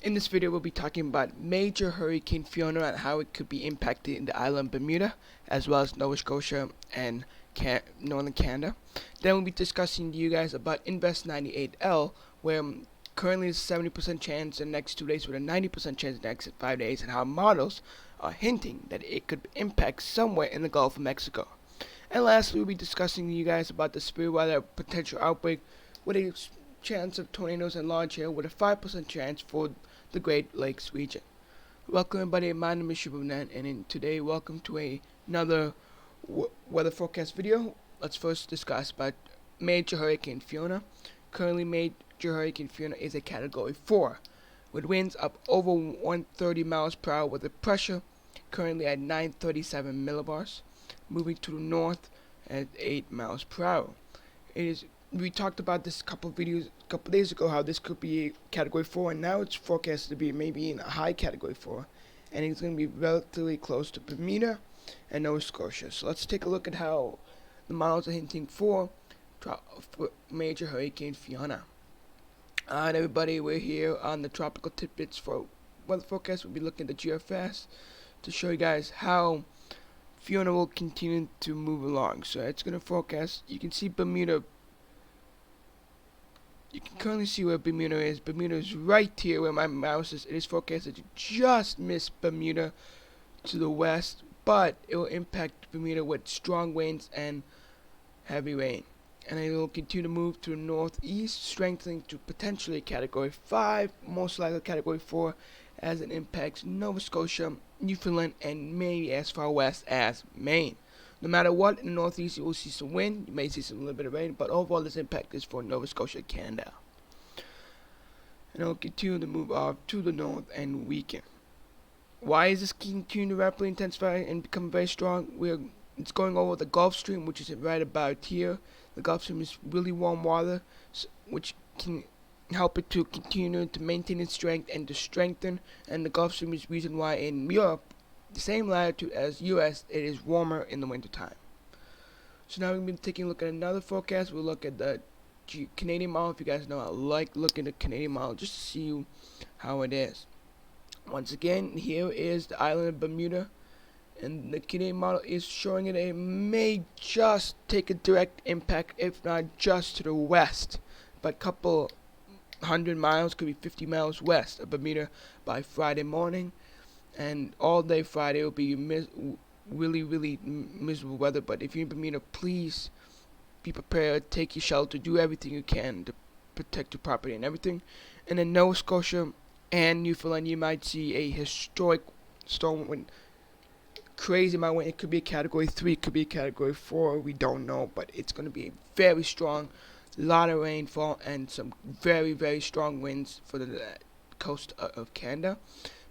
In this video, we'll be talking about major Hurricane Fiona and how it could be impacting the island Bermuda, as well as Nova Scotia and northern Canada. Then we'll be discussing to you guys about Invest 98L, where currently is 70% chance in the next 2 days with a 90% chance in the next 5 days, and how models are hinting that it could impact somewhere in the Gulf of Mexico. And lastly, we'll be discussing to you guys about the severe weather potential outbreak with a chance of tornadoes and large hail with a 5% chance for the Great Lakes region. Welcome everybody, my name is Bermuda, and today welcome to another weather forecast video. Let's first discuss about major Hurricane Fiona. Currently major Hurricane Fiona is a category 4 with winds up over 130 miles per hour with a pressure currently at 937 millibars, moving to the north at 8 miles per hour. We talked about this a couple days ago, how this could be a category 4, and now it's forecasted to be maybe in a high category 4, and it's going to be relatively close to Bermuda and Nova Scotia. So let's take a look at how the models are hinting for major Hurricane Fiona. Alright everybody, we're here on the Tropical Tidbits for weather forecast. We'll be looking at the GFS to show you guys how Fiona will continue to move along. So it's going to forecast, you can see Bermuda. You can currently see where Bermuda is. Bermuda is right here where my mouse is. It is forecasted to just miss Bermuda to the west, but it will impact Bermuda with strong winds and heavy rain. And it will continue to move to the northeast, strengthening to potentially category 5, most likely category 4, as it impacts Nova Scotia, Newfoundland, and maybe as far west as Maine. No matter what, in the northeast you will see some wind, you may see some little bit of rain, but overall this impact is for Nova Scotia, Canada. And it will continue to move off to the north and weaken. Why is this continuing to rapidly intensify and become very strong? It's going over the Gulf Stream, which is right about here. The Gulf Stream is really warm water, which can help it to continue to maintain its strength and to strengthen. And the Gulf Stream is the reason why in Europe, the same latitude as US, it is warmer in the winter time. So now we're going to be taking a look at another forecast. We'll look at the Canadian model. If you guys know, I like looking at the Canadian model just to see how it is. Once again, here is the island of Bermuda, and the Canadian model is showing it may just take a direct impact, if not just to the west, but a couple 100 miles, could be 50 miles west of Bermuda by Friday morning. And all day Friday will be really miserable weather. But if you're in Bermuda, please be prepared, take your shelter, do everything you can to protect your property and everything. And in Nova Scotia and Newfoundland, you might see a historic storm wind, crazy amount of wind. It could be a category 3, it could be a category 4, we don't know, but it's going to be a very strong, lot of rainfall and some very strong winds for the coast of Canada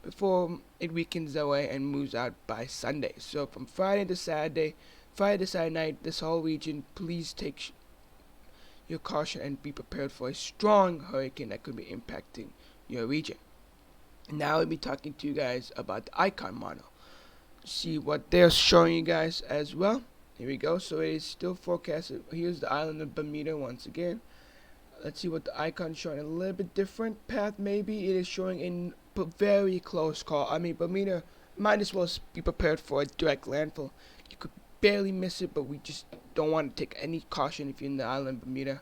before it weakens away and moves out by Sunday. So from Friday to Saturday night, this whole region, please take your caution and be prepared for a strong hurricane that could be impacting your region. Now I'll be talking to you guys about the icon model. See what they're showing you guys as well. Here we go. So it is still forecasted. Here's the island of Bermuda once again. Let's see what the icon is showing. A little bit different path maybe. It is showing a very close call. I mean, Bermuda might as well be prepared for a direct landfall. You could barely miss it, but we just don't want to take any caution if you're in the island of Bermuda.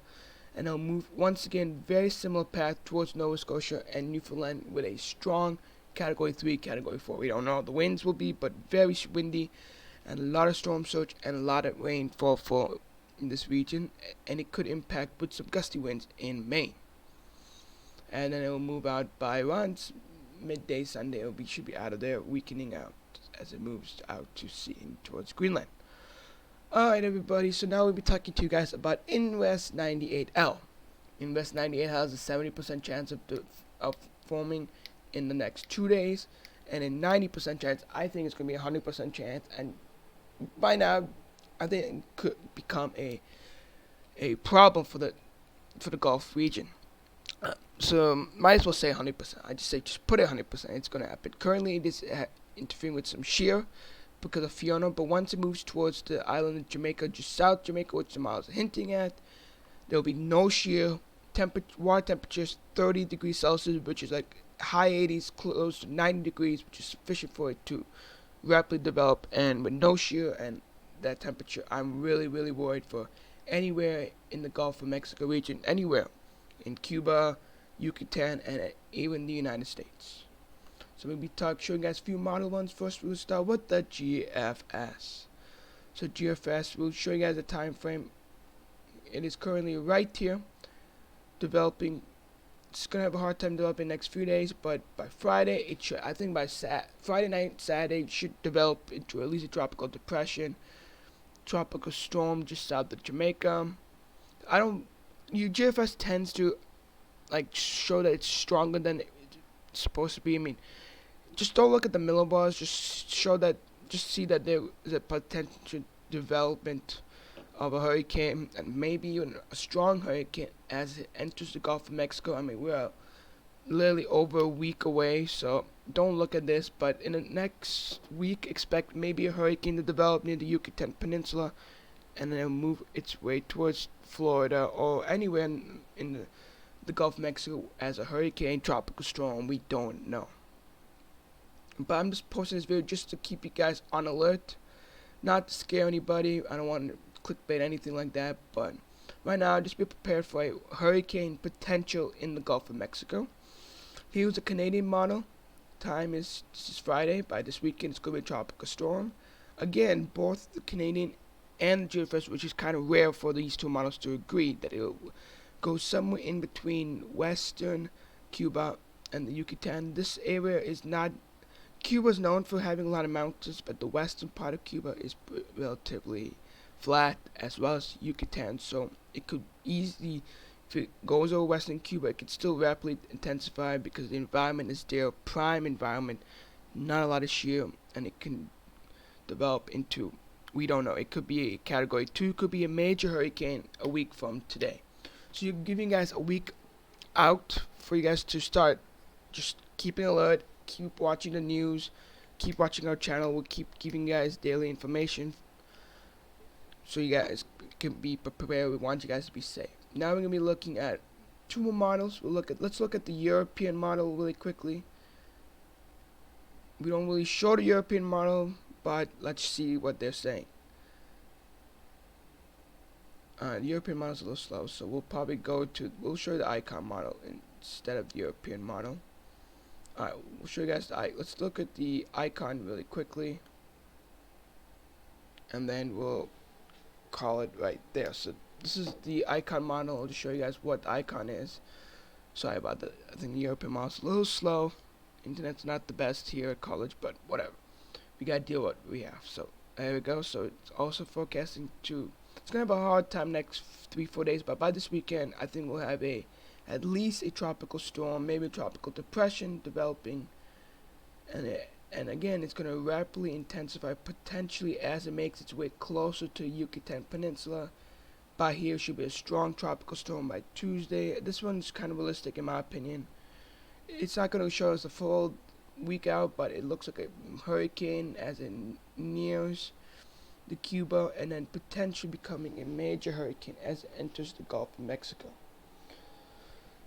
And it'll move once again, very similar path towards Nova Scotia and Newfoundland with a strong category 3, category 4. We don't know how the winds will be, but very windy and a lot of storm surge and a lot of rainfall in this region, and it could impact with some gusty winds in Maine. And then it will move out by around midday Sunday. Should be out of there, weakening out as it moves out to sea towards Greenland. Alright everybody, so now we'll be talking to you guys about Invest 98L. Invest 98 has a 70% chance of forming in the next 2 days, and a 90% chance, I think it's going to be a 100% chance, and by now I think it could become a problem for the Gulf region. So might as well say 100%. I just put it 100%. It's going to happen. Currently it is interfering with some shear because of Fiona, but once it moves towards the island of Jamaica, just South Jamaica, which the models are hinting at, there will be no shear. Water temperatures 30 degrees Celsius, which is like high 80s, close to 90 degrees, which is sufficient for it to rapidly develop. And with no shear and that temperature, I'm really worried for anywhere in the Gulf of Mexico region, anywhere in Cuba, Yucatan, and even the United States. So we'll be showing you guys a few model ones. First, we'll start with the GFS. So GFS, we'll show you guys the time frame. It is currently right here, developing. It's gonna have a hard time developing next few days, but by Friday, it should. I think by Friday night, Saturday, it should develop into at least a tropical depression, tropical storm just south of Jamaica. GFS tends to like show that it's stronger than it's supposed to be. I mean, just don't look at the millibars. Just see that there is a potential development of a hurricane, and maybe even a strong hurricane as it enters the Gulf of Mexico. I mean, we're literally over a week away, so don't look at this. But in the next week, expect maybe a hurricane to develop near the Yucatan Peninsula, and then it'll move its way towards Florida or anywhere in the Gulf of Mexico as a hurricane, tropical storm. We don't know. But I'm just posting this video just to keep you guys on alert, not to scare anybody. I don't want to clickbait anything like that, but right now just be prepared for a hurricane potential in the Gulf of Mexico. Here's a Canadian model. This is Friday. By this weekend it's going to be a tropical storm. Again, both the Canadian and the GFS, which is kind of rare for these two models to agree, that it'll go somewhere in between western Cuba and the Yucatan. This area is not. Cuba's known for having a lot of mountains, but the western part of Cuba is relatively flat, as well as Yucatan, so it could easily, if it goes over western Cuba, it could still rapidly intensify because the environment is there, prime environment, not a lot of shear, and it can develop into, we don't know, it could be a category 2, could be a major hurricane a week from today. So you're giving guys a week out for you guys to start just keeping alert, keep watching the news, keep watching our channel. We'll keep giving you guys daily information so you guys can be prepared. We want you guys to be safe. Now we're gonna be looking at two more models. Let's look at the European model really quickly. We don't really show the European model, but let's see what they're saying. The European model is a little slow, so we'll show you the icon model instead of the European model. Alright, we'll show you guys let's look at the icon really quickly, and then we'll call it right there. So this is the icon model. I'll just show you guys what the icon is. Sorry about that. I think the European model is a little slow. Internet's not the best here at college, but whatever. We gotta deal with what we have. So there we go. So it's also forecasting to. It's gonna have a hard time next 3-4 days, but by this weekend, I think we'll have at least a tropical storm, maybe a tropical depression developing, and again, it's going to rapidly intensify potentially as it makes its way closer to Yucatan Peninsula. By here should be a strong tropical storm by Tuesday. This one's kind of realistic in my opinion. It's not going to show us a full week out, but it looks like a hurricane as it nears the Cuba, and then potentially becoming a major hurricane as it enters the Gulf of Mexico.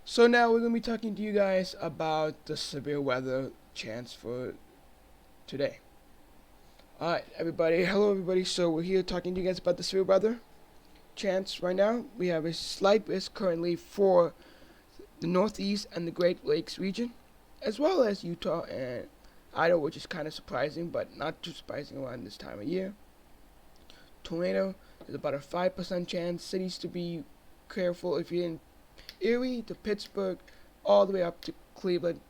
So now we're going to be talking to you guys about the severe weather chance for today. Alright, everybody. Hello, everybody. So we're here talking to you guys about the severe weather chance right now. We have a slight risk currently for the Northeast and the Great Lakes region, as well as Utah and Idaho, which is kind of surprising, but not too surprising around this time of year. Tornado is about a 5% chance. Cities to be careful. If you're in Erie to Pittsburgh, all the way up to Cleveland,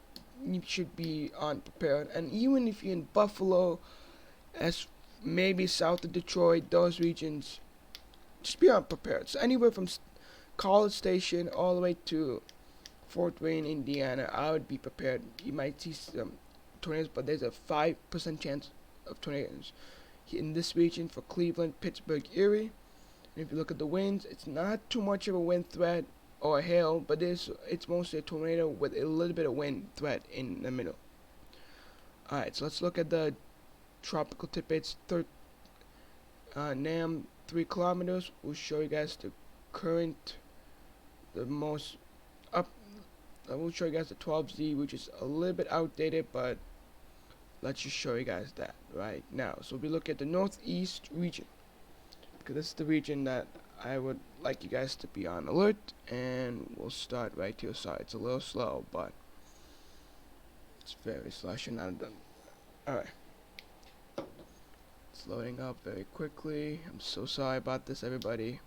you should be unprepared. And even if you're in Buffalo, as maybe south of Detroit, those regions, just be unprepared. So anywhere from College Station all the way to Fort Wayne, Indiana, I would be prepared. You might see some tornadoes, but there's a 5% chance of tornadoes in this region for Cleveland, Pittsburgh, Erie. And if you look at the winds, it's not too much of a wind threat or hail, but it's mostly a tornado with a little bit of wind threat in the middle. Alright, so let's look at the tropical tidbits. NAM 3 kilometers. We'll show you guys the current, the most I will show you guys the 12Z, which is a little bit outdated, but let's just show you guys that right now. So we look at the northeast region, because this is the region that I would like you guys to be on alert, and we'll start right here. Sorry, it's a little slow, but it's very slow. I should not have done. Alright. It's loading up very quickly. I'm so sorry about this, everybody.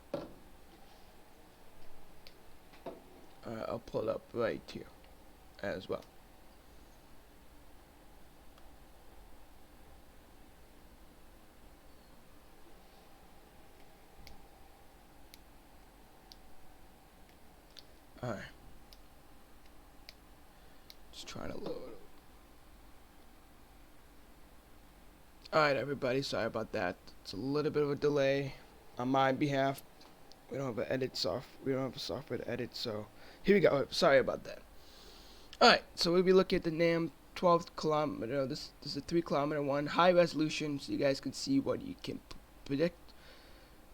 I'll pull it up right here as well. Alright. Just trying to load. Alright, everybody, sorry about that. It's a little bit of a delay on my behalf. We don't have a software to edit, so here we go. Sorry about that. Alright, so we'll be looking at the NAM 12 kilometer. This is a 3 kilometer one, high resolution, so you guys can see what you can predict.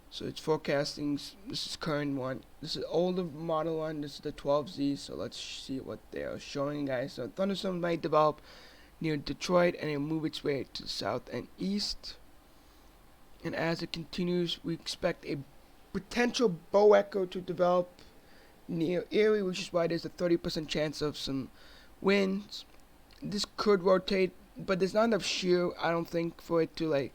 So it's forecasting. This is current one. This is older model one. This is the 12Z. So let's see what they are showing, guys. So thunderstorms might develop near Detroit, and it'll move its way to the south and east. And as it continues, we expect a potential bow echo to develop near Erie, which is why there's a 30% chance of some winds. This could rotate, but there's not enough shear, I don't think, for it to like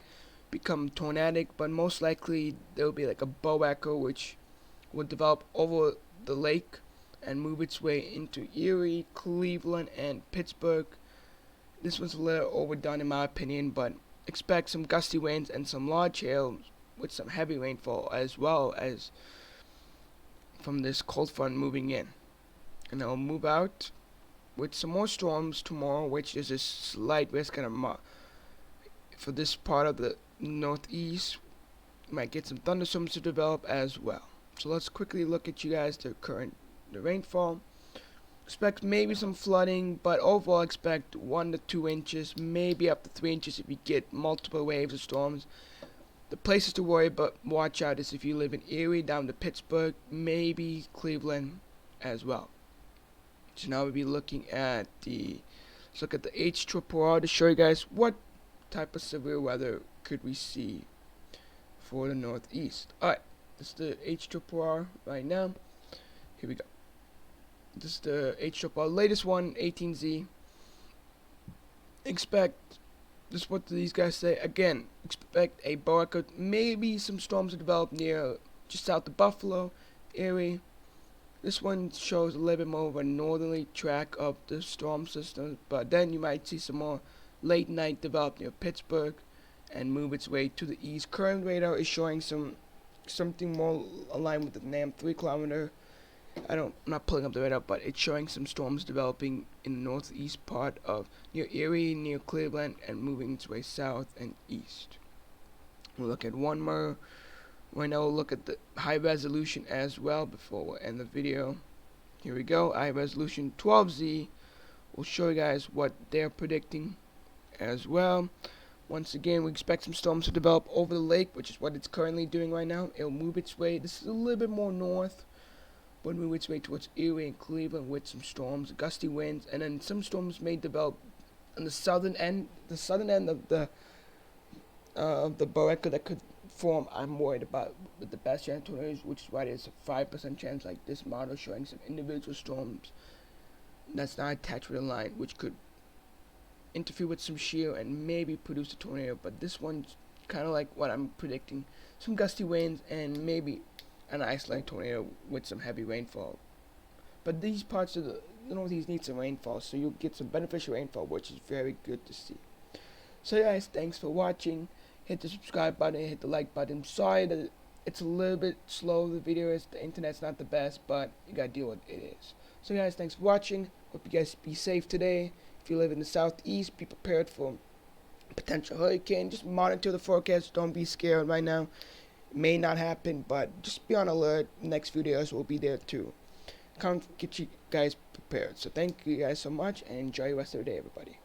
become tornadic. But most likely there will be like a bow echo, which will develop over the lake and move its way into Erie, Cleveland, and Pittsburgh. This one's a little overdone in my opinion, but expect some gusty winds and some large hail with some heavy rainfall, as well as from this cold front moving in. And it'll move out with some more storms tomorrow, which is a slight risk for this part of the northeast. You might get some thunderstorms to develop as well. So let's quickly look at you guys the rainfall. Expect maybe some flooding, but overall expect 1 to 2 inches, maybe up to 3 inches if you get multiple waves of storms. The places to worry but watch out is if you live in Erie down to Pittsburgh, maybe Cleveland as well. So now we'll be looking at let's look at the HRRR to show you guys what type of severe weather could we see for the northeast. Alright, this is the HRRR right now. Here we go. This is the HRRR latest one, 18Z. This is what these guys say. Again, expect a bow echo, maybe some storms to develop near just south of Buffalo, Erie. This one shows a little bit more of a northerly track of the storm system, but then you might see some more late night develop near Pittsburgh and move its way to the east. Current radar is showing something more aligned with the NAM 3 kilometer. I'm not pulling up the radar, but it's showing some storms developing in the northeast part of near Erie, near Cleveland, and moving its way south and east. We'll look at one more. Right now we'll look at the high resolution as well before we end the video. Here we go, high resolution 12Z. We'll show you guys what they're predicting as well. Once again, we expect some storms to develop over the lake, which is what it's currently doing right now. It'll move its way. This is a little bit more north, but move its way towards Erie and Cleveland with some storms, gusty winds, and then some storms may develop on the southern end of the bow echo that could form. I'm worried about with the best chance tornadoes, which is why there's a 5% chance, like this model showing some individual storms that's not attached with a line, which could interfere with some shear and maybe produce a tornado. But this one's kind of like what I'm predicting: some gusty winds and maybe an isolated tornado with some heavy rainfall. But these parts of the northeast need some rainfall, so you'll get some beneficial rainfall, which is very good to see. So guys, thanks for watching. Hit the subscribe button, hit the like button. Sorry that it's a little bit slow, the video is, the internet's not the best, but you gotta deal with it is. So guys, thanks for watching. Hope you guys be safe today. If you live in the southeast, be prepared for a potential hurricane. Just monitor the forecast, don't be scared right now. It may not happen, but just be on alert. Next videos will be there too. Come get you guys prepared. So thank you guys so much, and enjoy the rest of the day, everybody.